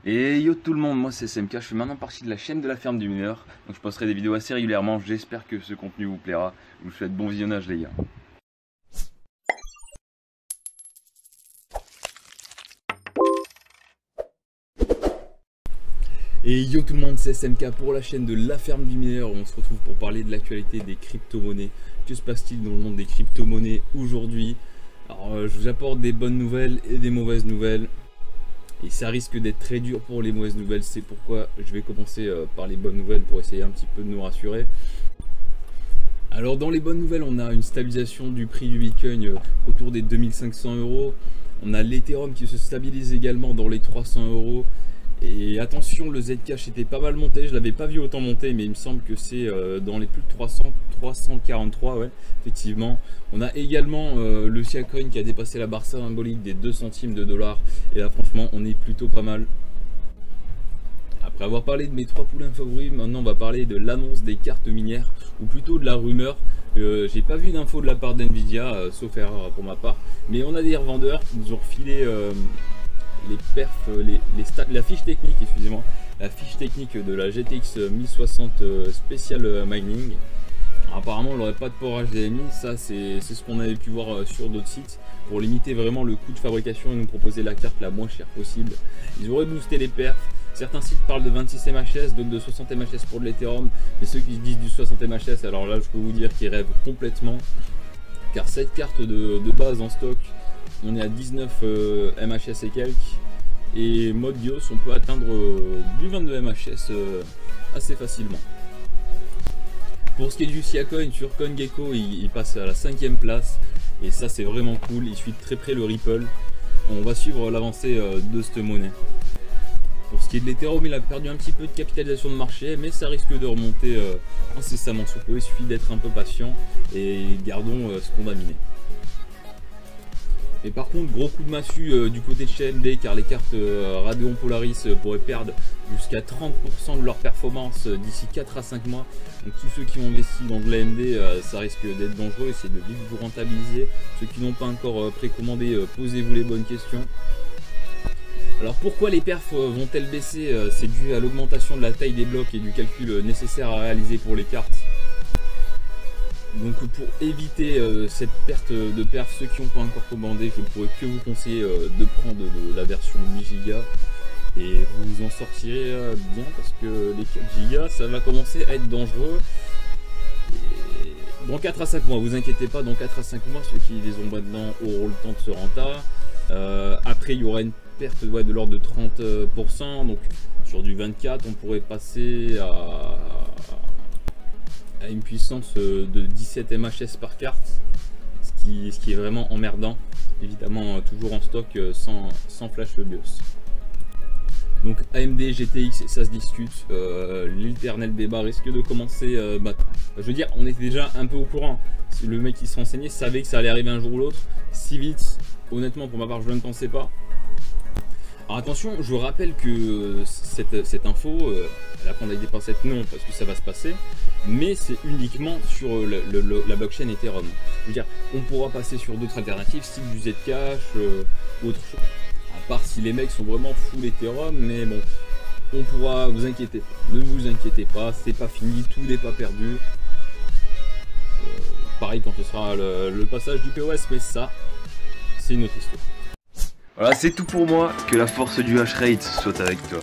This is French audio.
Et yo tout le monde, moi c'est SMK, je fais maintenant partie de la chaîne de la ferme du mineur. Donc je posterai des vidéos assez régulièrement, j'espère que ce contenu vous plaira. Je vous souhaite bon visionnage les gars. Et yo tout le monde, c'est SMK pour la chaîne de la ferme du mineur. On se retrouve pour parler de l'actualité des crypto-monnaies. Que se passe-t-il dans le monde des crypto-monnaies aujourd'hui? Alors je vous apporte des bonnes nouvelles et des mauvaises nouvelles. Et ça risque d'être très dur pour les mauvaises nouvelles, c'est pourquoi je vais commencer par les bonnes nouvelles pour essayer un petit peu de nous rassurer. Alors dans les bonnes nouvelles, on a une stabilisation du prix du Bitcoin autour des 2500 euros. On a l'Ethereum qui se stabilise également dans les 300 euros. Et attention, le Zcash était pas mal monté, je l'avais pas vu autant monter, mais il me semble que c'est dans les plus de 300, 343, ouais, effectivement. On a également le Siacoin qui a dépassé la barre symbolique des 2 centimes de dollars, et là franchement on est plutôt pas mal. Après avoir parlé de mes 3 poulains favoris, maintenant on va parler de l'annonce des cartes minières, ou plutôt de la rumeur. J'ai pas vu d'infos de la part d'NVIDIA, sauf erreur pour ma part, mais on a des revendeurs qui nous ont refilé les perfs, la fiche technique, excusez-moi, la fiche technique de la GTX 1060 Special Mining. Alors, apparemment, on n'aurait pas de port HDMI, ça c'est ce qu'on avait pu voir sur d'autres sites pour limiter vraiment le coût de fabrication et nous proposer la carte la moins chère possible. Ils auraient boosté les perfs. Certains sites parlent de 26 MHz, d'autres de 60 MHz pour de l'Ethereum, mais ceux qui disent du 60 MHz, alors là je peux vous dire qu'ils rêvent complètement, car cette carte de base en stock, on est à 19 MHz et quelques, et mode BIOS on peut atteindre du 22 MHz assez facilement. Pour ce qui est du Siacoin, sur CoinGecko il passe à la 5e place, et ça c'est vraiment cool, il suit de très près le Ripple. On va suivre l'avancée de cette monnaie. Pour ce qui est de l'Ethereum, il a perdu un petit peu de capitalisation de marché, mais ça risque de remonter incessamment sous peu. Il suffit d'être un peu patient et gardons ce qu'on a miné. Et par contre, gros coup de massue du côté de chez AMD, car les cartes Radeon Polaris pourraient perdre jusqu'à 30% de leur performance d'ici 4 à 5 mois. Donc tous ceux qui ont investi dans de l'AMD, ça risque d'être dangereux, essayez de vite vous rentabiliser. Ceux qui n'ont pas encore précommandé, posez-vous les bonnes questions. Alors pourquoi les perfs vont-elles baisser? C'est dû à l'augmentation de la taille des blocs et du calcul nécessaire à réaliser pour les cartes. Donc pour éviter cette perte de perf, ceux qui n'ont pas encore commandé, je ne pourrais que vous conseiller de prendre de la version 8 Go et vous en sortirez bien, parce que les 4 Go ça va commencer à être dangereux. Et dans 4 à 5 mois, vous inquiétez pas, dans 4 à 5 mois, ceux qui les ont maintenant auront le temps de se renta. Après il y aura une perte de l'ordre de 30%, donc sur du 24 on pourrait passer à une puissance de 17 MHz par carte, ce qui est vraiment emmerdant. Évidemment toujours en stock sans flash BIOS. Donc AMD, GTX, ça se discute, l'éternel débat risque de commencer maintenant. Je veux dire, on était déjà un peu au courant, le mec qui se renseignait savait que ça allait arriver un jour ou l'autre. Si vite, honnêtement pour ma part je ne pensais pas. Alors attention, je vous rappelle que cette info, elle a pas été passée non parce que ça va se passer, mais c'est uniquement sur la blockchain Ethereum. Je veux dire, on pourra passer sur d'autres alternatives, style du Zcash ou autre chose. À part si les mecs sont vraiment full Ethereum, mais bon, on pourra, vous inquiétez pas. Ne vous inquiétez pas, c'est pas fini, tout n'est pas perdu. Pareil quand ce sera le passage du POS, mais ça, c'est une autre histoire. Voilà, c'est tout pour moi, que la force du hash rate soit avec toi.